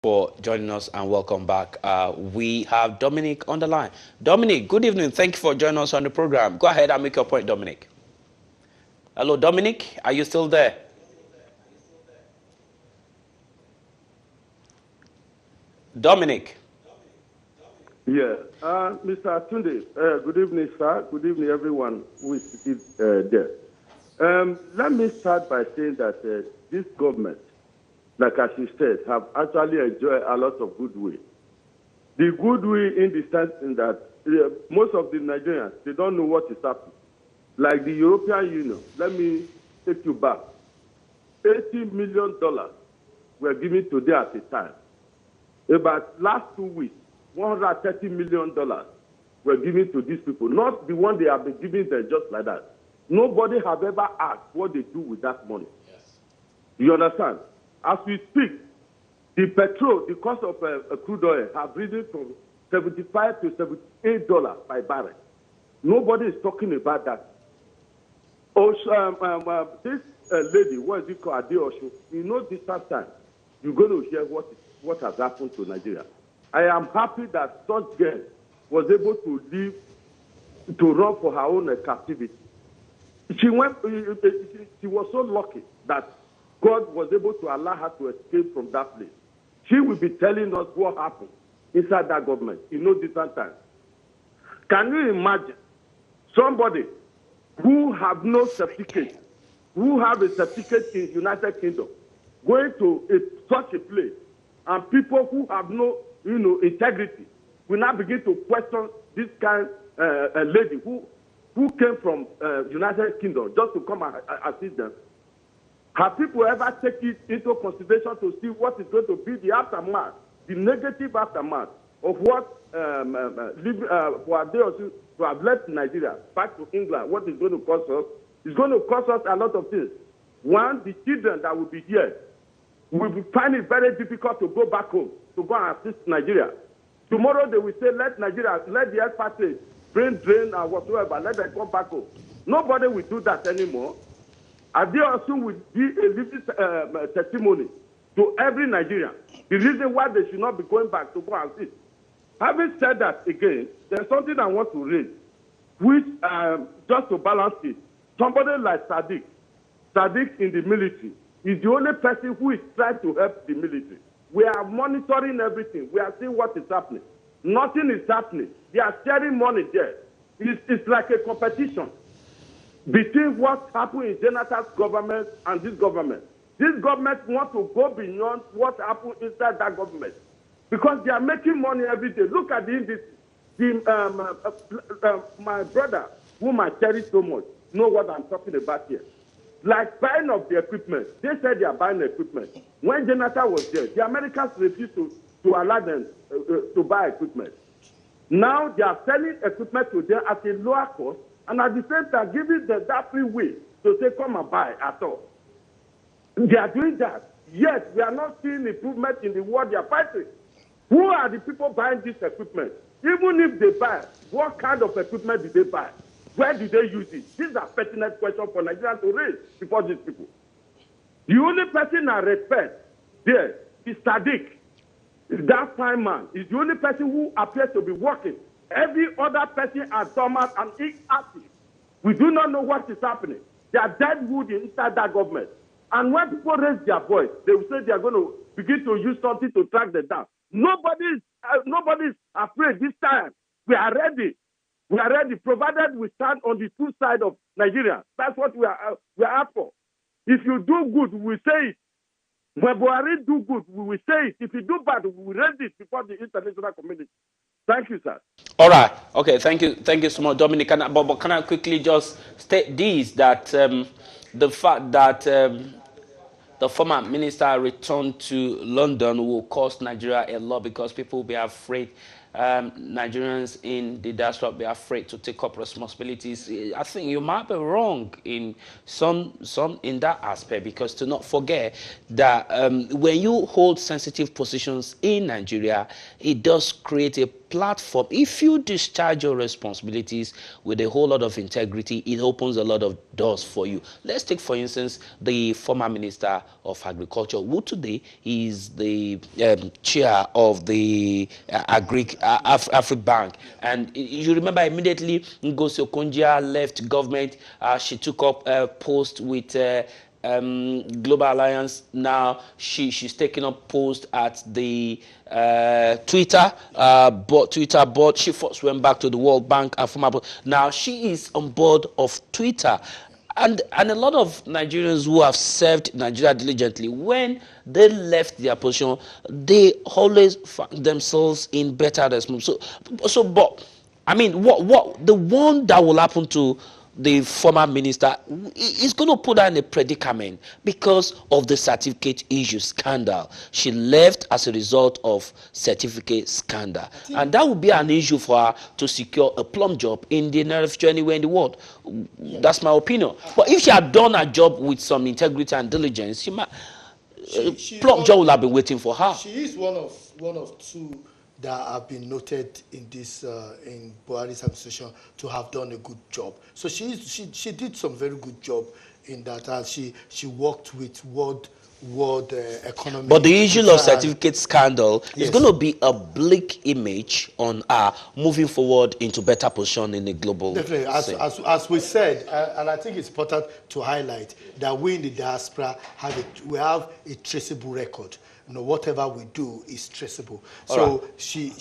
For joining us and welcome back. We have Dominic on the line. Dominic, good evening. Thank you for joining us on the program. Go ahead and make your point, Dominic. Hello, Dominic. Are you still there? Dominic. Yeah, Mr. Tunde, good evening, sir. Good evening, everyone who is there. Let me start by saying that this government, like as you said, have actually enjoyed a lot of goodwill. The goodwill in the sense in that most of the Nigerians, they don't know what is happening. Like the European Union, let me take you back. $80 million were given today at a time. About last 2 weeks, $130 million were given to these people, not the one they have been giving them just like that. Nobody have ever asked what they do with that money. Yes. You understand? As we speak, the petrol, the cost of crude oil have risen from $75 to $78 by barrel. Nobody is talking about that. This lady, what is it called, Adeosho, you know this time, you're going to hear what has happened to Nigeria. I am happy that such girl was able to leave, to run for her own captivity. She was so lucky that God was able to allow her to escape from that place. She will be telling us what happened inside that government in no distant time. Can you imagine somebody who have no certificate, who have a certificate in United Kingdom, going to such a place, and people who have no integrity will now begin to question this kind of lady who came from United Kingdom just to come and assist them? Have people ever taken it into consideration to see what is going to be the aftermath, the negative aftermath of what for a day or two to have left Nigeria back to England? What is going to cost us? It's going to cost us a lot of things. One, the children that will be here will find it very difficult to go back home, to go and assist Nigeria. Tomorrow they will say, let the expatriates drain and whatsoever, let them come back home. Nobody will do that anymore. Adeosun will be a living testimony to every Nigerian. The reason why they should not be going back to go and assist. Having said that again, there's something I want to raise, which just to balance it, somebody like Sadiq in the military, is the only person who is trying to help the military. We are monitoring everything. We are seeing what is happening. Nothing is happening. They are sharing money there. It's like a competition between what happened in Jonathan's government and this government. This government wants to go beyond what happened inside that government because they are making money every day. Look at the indices. My brother, whom I cherish so much, know what I'm talking about here. Like buying of the equipment. They said they are buying equipment. When Jonathan was there, the Americans refused to allow them to buy equipment. Now they are selling equipment to them at a lower cost and at the same time giving them that free will to say, come and buy at all. They are doing that. Yes, we are not seeing improvement in the war they are fighting. Who are the people buying this equipment? Even if they buy, what kind of equipment did they buy? Where did they use it? These are pertinent questions for Nigerians to raise before these people. The only person I respect there is Sadiq. That fine man is the only person who appears to be working. Every other person are dormant and inactive. We do not know what is happening. They are dead wood inside that government. And when people raise their voice, they will say they are going to begin to use something to track them down. Nobody is afraid this time. We are ready. We are ready, provided we stand on the true side of Nigeria. That's what we are up for. If you do good, we will say it. When Buhari do good, we will say it. If you do bad, we will raise it before the international community. Thank you, sir. All right. Okay. Thank you so much, Dominic. But can I quickly just state this, that the fact that the former minister returned to London will cost Nigeria a lot because people will be afraid Nigerians in the diaspora be afraid to take up responsibilities. I think you might be wrong in some in that aspect, because to not forget that when you hold sensitive positions in Nigeria, it does create a platform. If you discharge your responsibilities with a whole lot of integrity, it opens a lot of doors for you. Let's take, for instance, the former Minister of Agriculture, who today is the chair of the Africa Bank. And you remember immediately Ngozi Okonjo left government, she took up a post with Global Alliance. Now she's taking up post at the Twitter board. She first went back to the World Bank and now she is on board of Twitter. And a lot of Nigerians who have served Nigeria diligently, when they left their position, they always found themselves in better response. But I mean, what the one that will happen to the former minister is going to put her in a predicament because of the certificate issue scandal. She left as a result of certificate scandal, and that would be an issue for her to secure a plum job in the near future anywhere in the world. That's my opinion. But if she had done her job with some integrity and diligence, she might plum job would have been waiting for her. She is one of two that have been noted in this in Buhari's administration to have done a good job. So she did some very good job in that, and she worked with world economy. But the issue of certificate scandal is going to be a bleak image on her moving forward into better position in the global. Definitely, as we said, and I think it's important to highlight that we in the diaspora have a traceable record. You know, whatever we do is traceable. So right. she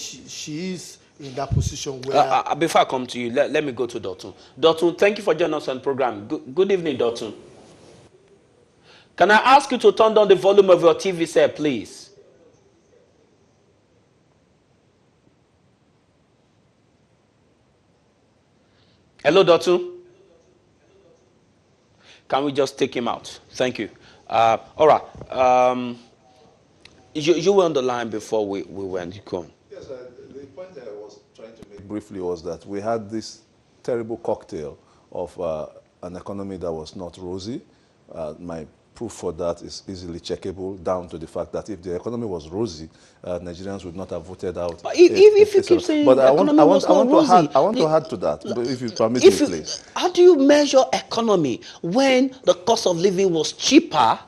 is in that position where... before I come to you, let me go to Dotun. Dotun, thank you for joining us on the program. Good evening, Dotun. Can I ask you to turn down the volume of your TV set, please? Hello, Dotun. Can we just take him out? Thank you. All right. You were on the line before we went. Go on. Yes, the point that I was trying to make briefly was that we had this terrible cocktail of an economy that was not rosy. My proof for that is easily checkable, down to the fact that if the economy was rosy, Nigerians would not have voted out. But if you keep saying but I want to add to that, if you permit me, please. How do you measure economy when the cost of living was cheaper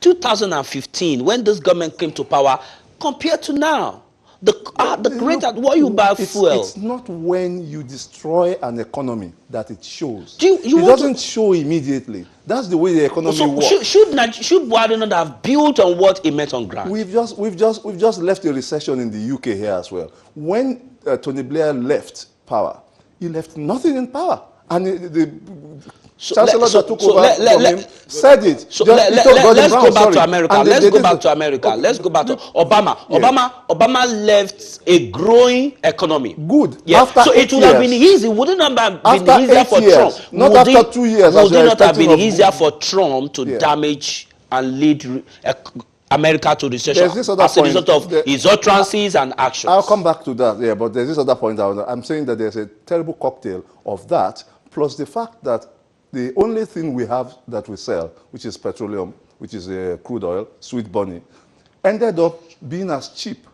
2015 when this government came to power compared to now? The rate at what you buy fuel. It's not when you destroy an economy that it shows. It doesn't show immediately. That's the way the economy works. Should Buhari not have built on what he met on ground? We've just left a recession in the UK here as well. When Tony Blair left power, he left nothing in power, and the Chancellor that took over from him said it. Let's go back to America. Let's go back to Obama. Yeah. Obama left a growing economy. Good. Yeah. After so it would have been easy. Wouldn't it have been easier for Trump? Not after 2 years. Would it not have been easier for Trump to damage and lead America to recession as a result of his utterances and actions? I'll come back to that. Yeah, but there's this other point. I'm saying that there's a terrible cocktail of that, plus the fact that the only thing we have that we sell, which is petroleum, which is crude oil, sweet bunny, ended up being as cheap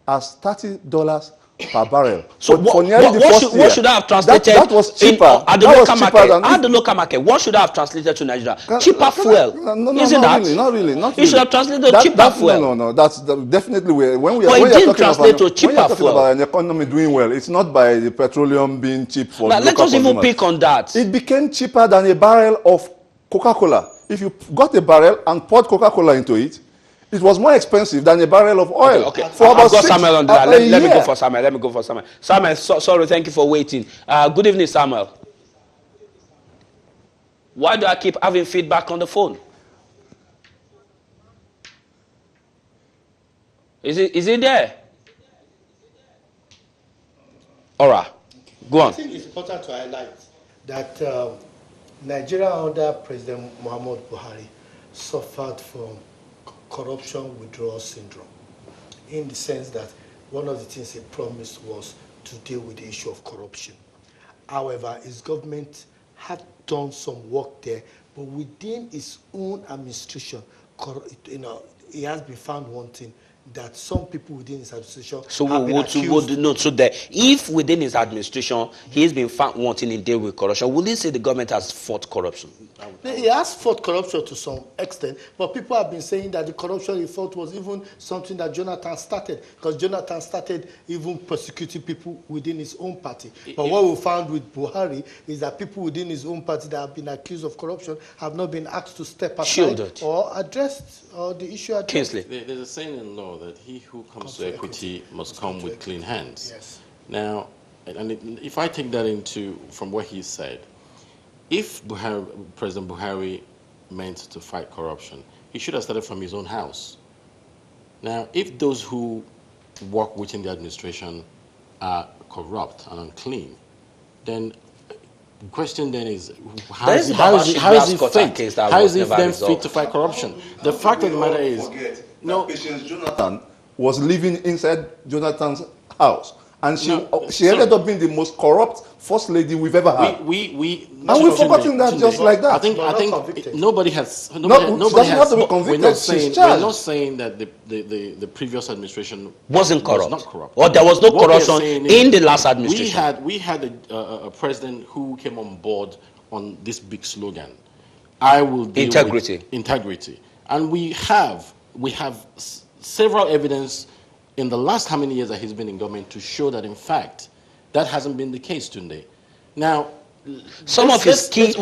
as $30 per barrel. So what should I have translated? That was cheaper. At the local market. At the local market, what should I have translated to Nigeria? Cheaper fuel. Isn't that? Not really. You should have translated to cheaper fuel. No. That's definitely when we are talking about an economy doing well. It's not by the petroleum being cheap for local let us even pick on that. It became cheaper than a barrel of Coca-Cola. If you got a barrel and poured Coca-Cola into it, it was more expensive than a barrel of oil. Okay. For about Samuel on that. Let me go for Samuel. Samuel, sorry, thank you for waiting. Good evening, Samuel. Why do I keep having feedback on the phone? Is it there? All right. Go on. I think it's important to highlight that Nigeria under President Muhammadu Buhari suffered from corruption withdrawal syndrome, in the sense that one of the things he promised was to deal with the issue of corruption. However, his government had done some work there, but within his own administration, he has been found wanting that some people within his administration So have been accused. so that if within his administration he's been found wanting in deal with corruption, will he say the government has fought corruption? He has fought corruption to some extent, but people have been saying that the corruption he fought was even something that Jonathan started, because Jonathan started even persecuting people within his own party. But what we found with Buhari is that people within his own party that have been accused of corruption have not been asked to step aside Shielded. or addressed the issue addressed. Kingsley. There's a saying in law that he who comes to equity must come with clean hands. Yes. Now, if I take that from what he said, if President Buhari meant to fight corruption, he should have started from his own house. Now, if those who work within the administration are corrupt and unclean, then the question then is, how is he then fit to fight corruption? The fact of the matter is, Patience Jonathan was living inside Jonathan's house, and she ended up being the most corrupt first lady we've ever had. We've forgotten that just like that. I think nobody has. She doesn't have to be convicted. We're not saying that the previous administration wasn't corrupt. Was not corrupt. Or there was no corruption in the last administration. We had a president who came on board on this big slogan: "I will deal with integrity," and we have several evidence in the last how many years that he's been in government to show that, in fact, that hasn't been the case today. Now, some of his key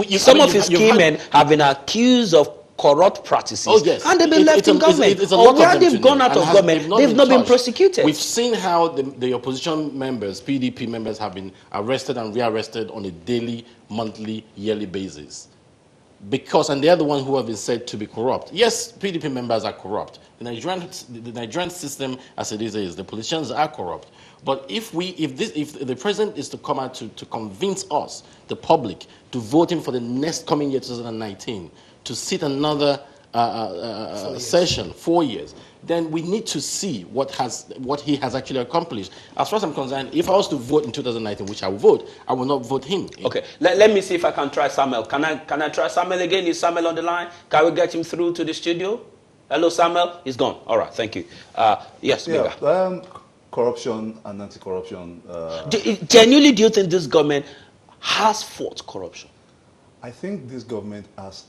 men have been accused of corrupt practices, and they've been left in government. Or where they've gone out of government, they've not been prosecuted. We've seen how the opposition members, PDP members, have been arrested and rearrested on a daily, monthly, yearly basis. And they're the ones who have been said to be corrupt. Yes, PDP members are corrupt. The Nigerian system, as it is, the politicians are corrupt. But if the president is to come out to convince us, the public, to vote him for the next coming year, 2019, to sit another session, 4 years, then we need to see what he has actually accomplished. As far as I'm concerned, if I was to vote in 2019, which I will vote, I will not vote him. Okay, let me see if I can try Samuel. Can I try Samuel again? Is Samuel on the line? Can we get him through to the studio? Hello, Samuel. He's gone. All right, thank you. Yes, yeah. Corruption and anti-corruption. Genuinely, do you think this government has fought corruption? I think this government has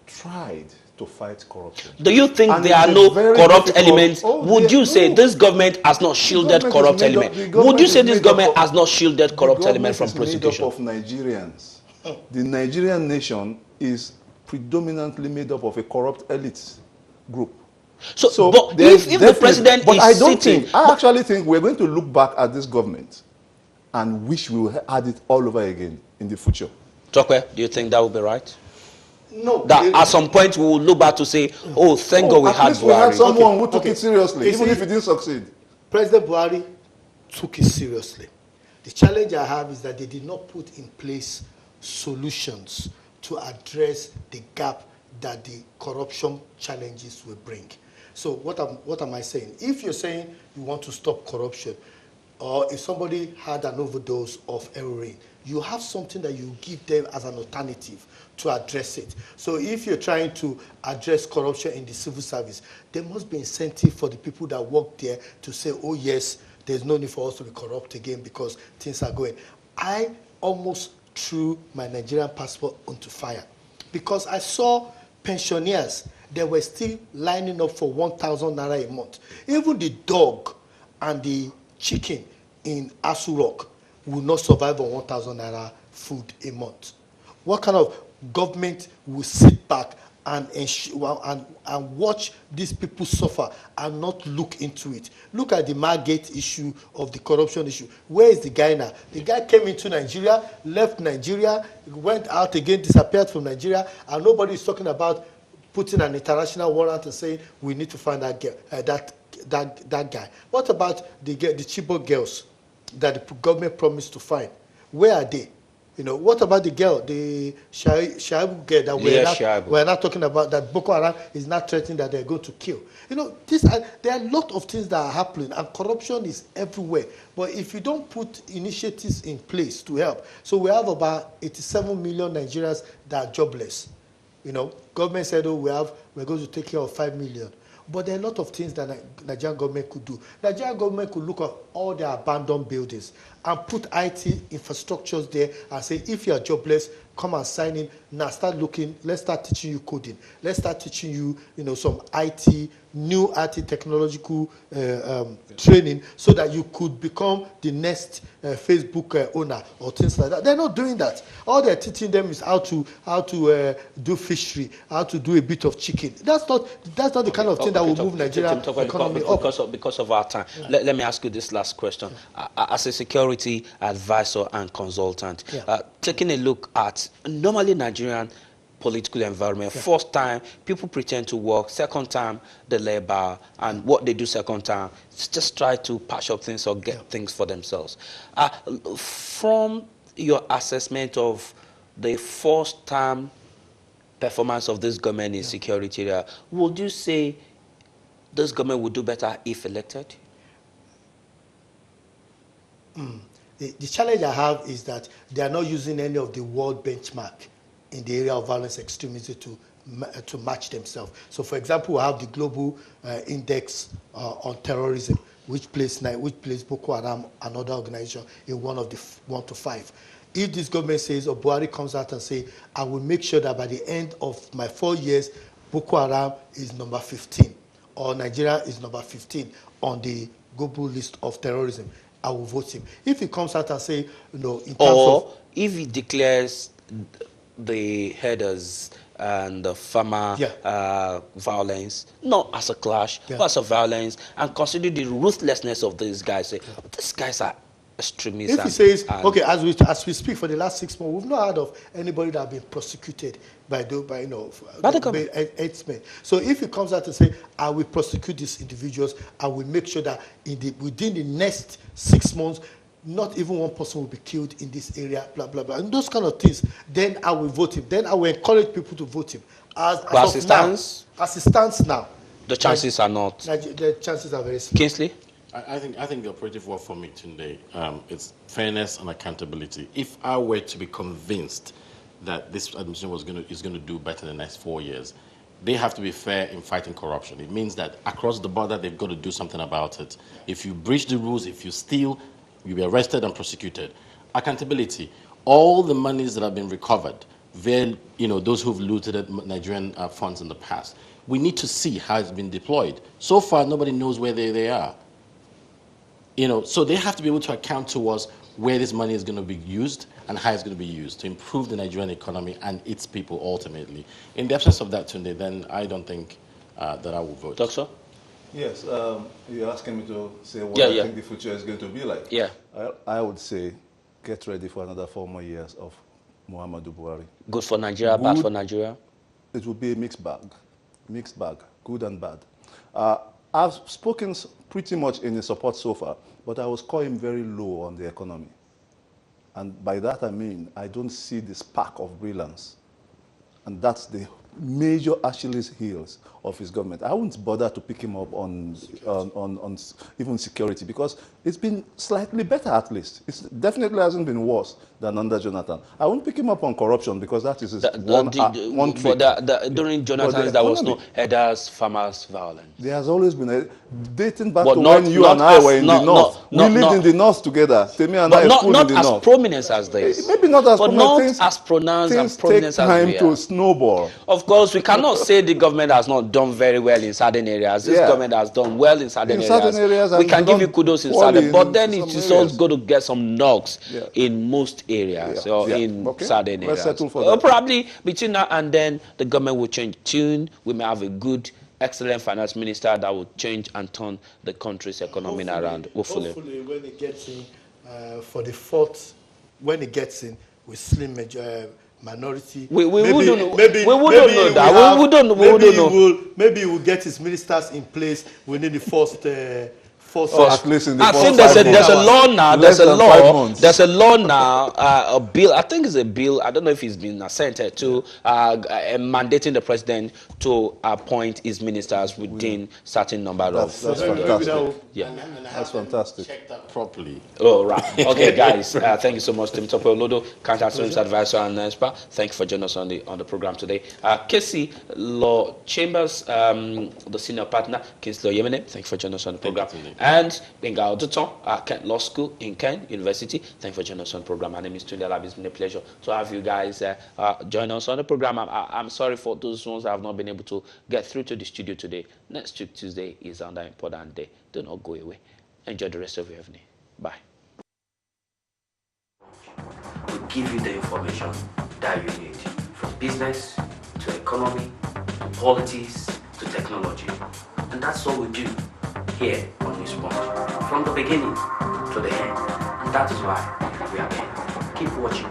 tried to fight corruption. Do you think there are no corrupt elements? Would you say this government has not shielded corrupt elements? Would you say this government has not shielded corrupt elements from prosecution? The government is made up of Nigerians. The Nigerian nation is predominantly made up of a corrupt elite group. So but if the president is I actually think we're going to look back at this government and wish we had it all over again in the future. Tokwe, do you think that would be right? No. That at some point we will look back to say, oh, thank God we had Buhari. We had someone who took it seriously, even if he didn't succeed. President Buhari took it seriously. The challenge I have is that they did not put in place solutions to address the gap that the corruption challenges will bring. So what am I saying? If you're saying you want to stop corruption, or if somebody had an overdose of heroin, you have something that you give them as an alternative to address it. So if you're trying to address corruption in the civil service, there must be incentive for the people that work there to say, oh yes, there's no need for us to be corrupt again because things are going. I almost threw my Nigerian passport onto fire because I saw pensioners, they were still lining up for 1,000 naira a month. Even the dog and the chicken in Asu Rock will not survive on 1,000 naira food a month. What kind of government will sit back and watch these people suffer and not look into it? Look at the Margate issue of the corruption issue. Where is the guy now? The guy came into Nigeria, left Nigeria, went out again, disappeared from Nigeria, and nobody is talking about putting an international warrant and saying we need to find that girl, that guy. What about the Chibok girls that the government promised to find? Where are they? You know, what about the girl, the Shaibu girl that we're not talking about, that Boko Haram is not threatening that they're going to kill? You know, there are a lot of things that are happening, and corruption is everywhere. But if you don't put initiatives in place to help, so we have about 87 million Nigerians that are jobless. You know, government said, oh, we're going to take care of 5 million. But there are a lot of things that Nigerian government could do. Nigerian government could look at all the abandoned buildings and put IT infrastructures there and say, if you are jobless, come and sign in. Now start looking. Let's start teaching you coding. Let's start teaching you, you know, some IT, new IT technological training, so that you could become the next Facebook owner or things like that. They're not doing that. All they're teaching them is how to do fishery, how to do a bit of chicken. That's not the kind of thing that will move Nigeria economy up. Because of our time, let me ask you this last question. As a security advisor and consultant, taking a look at normally Nigerian political environment. First time, people pretend to work. Second time, the labor, and what they do second time is just try to patch up things or get things for themselves. From your assessment of the first time performance of this government in security, would you say this government would do better if elected? The challenge I have is that they are not using any of the world benchmark in the area of violence extremism to match themselves. So, for example, we have the global index on terrorism, which place Boko Haram and other organizations in one of the 1 to 5. If this government says, or Buhari comes out and say, I will make sure that by the end of my 4 years, Boko Haram is number 15, or Nigeria is number 15 on the global list of terrorism, I will vote him. If he comes out and say, you know, in terms of, if he declares the headers and the farmer violence not as a clash, but as a violence, and consider the ruthlessness of these guys. Say, these guys are extremists. If he says, okay, as we speak for the last 6 months, we've not heard of anybody that have been prosecuted by the 8 men. So if he comes out and say, I will prosecute these individuals, I will make sure that within the next 6 months, not even one person will be killed in this area, blah, blah, blah. And those kind of things, then I will vote him. Then I will encourage people to vote him. As it stands now, the chances are not. The chances are very small. Kingsley? I think the operative word for me today is fairness and accountability. If I were to be convinced that this administration is going to do better in the next 4 years, they have to be fair in fighting corruption. It means that across the border, they've got to do something about it. If you breach the rules, if you steal, you'll be arrested and prosecuted. Accountability. All the monies that have been recovered, those who've looted Nigerian funds in the past, we need to see how it's been deployed. So far, nobody knows where they are. So they have to be able to account to us where this money is going to be used and how it's going to be used to improve the Nigerian economy and its people ultimately. In the absence of that, Tunde, then I don't think that I will vote. Doctor? Yes, you're asking me to say what I think the future is going to be like. Yeah. I would say get ready for another 4 more years of Muhammadu Buhari. Good for Nigeria, bad for Nigeria? It will be a mixed bag, good and bad. I've spoken pretty much in his support so far, but I was calling very low on the economy. And by that I mean, I don't see the spark of brilliance. And that's the major Achilles heels of his government. I wouldn't bother to pick him up on even security, because it's been slightly better at least. It definitely hasn't been worse than under Jonathan. I won't pick him up on corruption because that is his one trick. During Jonathan, there was no headers, farmers, violence. There has always been dating back to when you and I were in the north. We lived in the north together. Temi and I schooled in the north. Not as prominent as this. Maybe not as prominent. But not as pronounced and prominent as we are. Things take time to snowball. Of course, we cannot say the government has not done very well in certain areas. This government has done well in certain areas. We can give you kudos in certain, but then it is also going to get some knocks in most areas or in certain areas. Let's settle for that. Probably between now and then, the government will change tune. We may have a good, excellent finance minister that will change and turn the country's economy around. Hopefully, when it gets in for the fourth, when it gets in with slim minority. We wouldn't know that. We wouldn't know. Maybe he will get his ministers in place within the first At least in the I first think 5 there's a months. law now. Less than 5 months. There's a law now. A bill. I think it's a bill. I don't know if it's been assented to, mandating the president to appoint his ministers within certain number of. That's fantastic. Yeah. That's fantastic. Check that properly. Oh, right. Okay, guys. Thank you so much, Tim Topo Lodo, Counter Streams Advisor and NESPA. Thank you for joining us on the program today. Casey Law Chambers, the senior partner, Kingsley Yemene. Thank you for joining us on the program. And Benga Oduton, Kent Law School in Kent University. Thank you for joining us on the program. My name is Tunde Lab. It's been a pleasure to have you guys join us on the program. I'm sorry for those ones that have not been able to get through to the studio today. Next week, Tuesday, is another important day. Do not go away. Enjoy the rest of your evening. Bye. We give you the information that you need, from business to economy, to politics, to technology. And that's what we do here on Newspunch, from the beginning to the end. And that is why we are here. Keep watching.